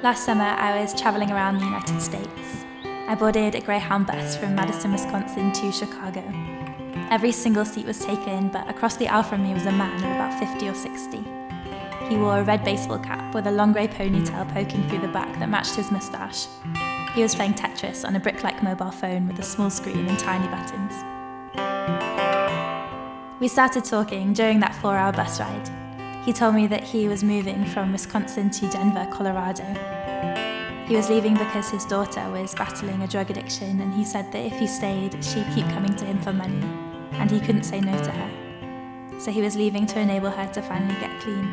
Last summer, I was traveling around the United States. I boarded a Greyhound bus from Madison, Wisconsin to Chicago. Every single seat was taken, but across the aisle from me was a man of about 50 or 60. He wore a red baseball cap with a long grey ponytail poking through the back that matched his moustache. He was playing Tetris on a brick-like mobile phone with a small screen and tiny buttons. We started talking during that 4-hour bus ride. He told me that he was moving from Wisconsin to Denver, Colorado. He was leaving because his daughter was battling a drug addiction, and he said that if he stayed, she'd keep coming to him for money, and he couldn't say no to her. So he was leaving to enable her to finally get clean.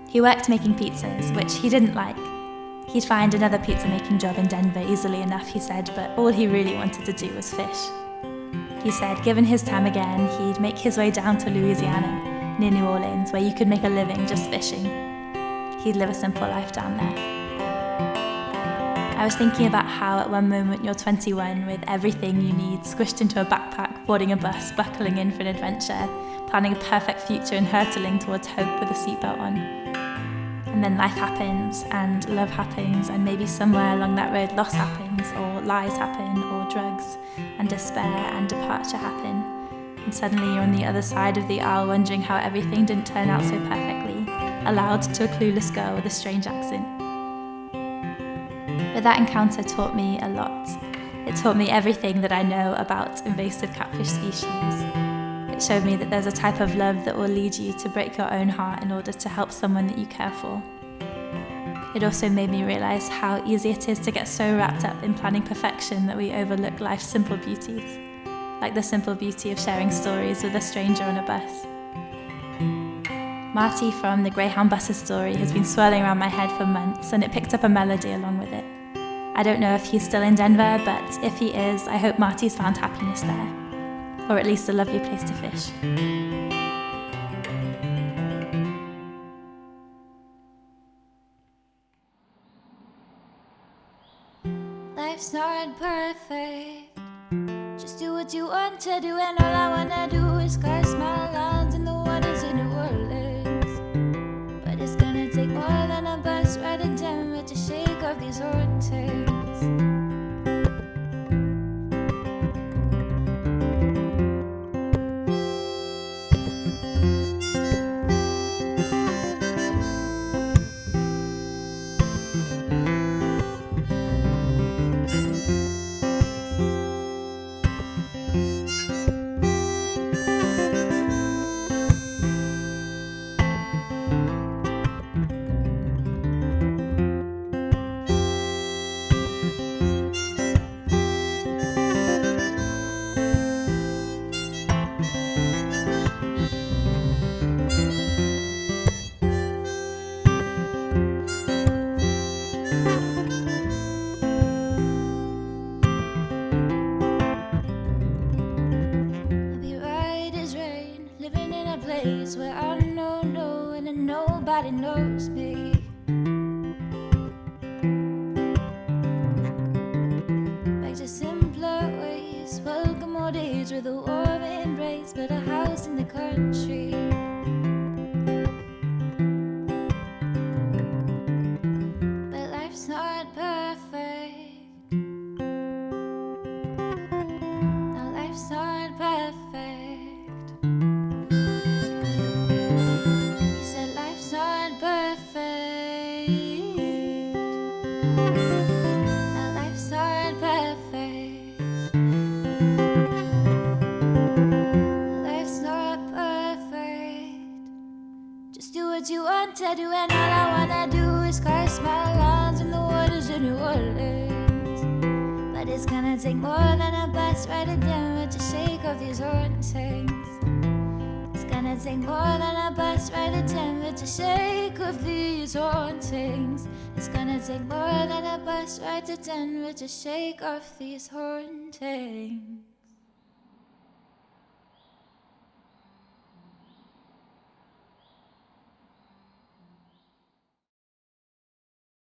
He worked making pizzas, which he didn't like. He'd find another pizza-making job in Denver easily enough, he said, but all he really wanted to do was fish. He said, given his time again, he'd make his way down to Louisiana, near New Orleans, where you could make a living just fishing. He'd live a simple life down there. I was thinking about how at one moment you're 21 with everything you need squished into a backpack, boarding a bus, buckling in for an adventure, planning a perfect future and hurtling towards hope with a seatbelt on. And then life happens, and love happens, and maybe somewhere along that road loss happens, or lies happen, or drugs, and despair and departure happen. And suddenly you're on the other side of the aisle wondering how everything didn't turn out so perfectly, aloud to a clueless girl with a strange accent. But that encounter taught me a lot. It taught me everything that I know about invasive catfish species. It showed me that there's a type of love that will lead you to break your own heart in order to help someone that you care for. It also made me realize how easy it is to get so wrapped up in planning perfection that we overlook life's simple beauties, like the simple beauty of sharing stories with a stranger on a bus. Marty from the Greyhound bus's story has been swirling around my head for months, and it picked up a melody along with it. I don't know if he's still in Denver, but if he is, I hope Marty's found happiness there. Or at least a lovely place to fish. Life's not perfect. Just do what you want to do, and all I wanna do is cross my lines in the waters in New Orleans. But it's gonna take more than a bus ride in Denver to shake off these hauntings. Place where I know no one and nobody knows me. Back to simpler ways, welcome old age with a warm embrace, but a house in the country. But life's not perfect. No, life's not perfect. You want to do, and all I wanna do is cross my lines in the waters of New Orleans. But it's gonna take more than a bus ride to Denver to shake off these hauntings. It's gonna take more than a bus ride to Denver to shake off these hauntings. It's gonna take more than a bus ride to Denver to shake off these hauntings.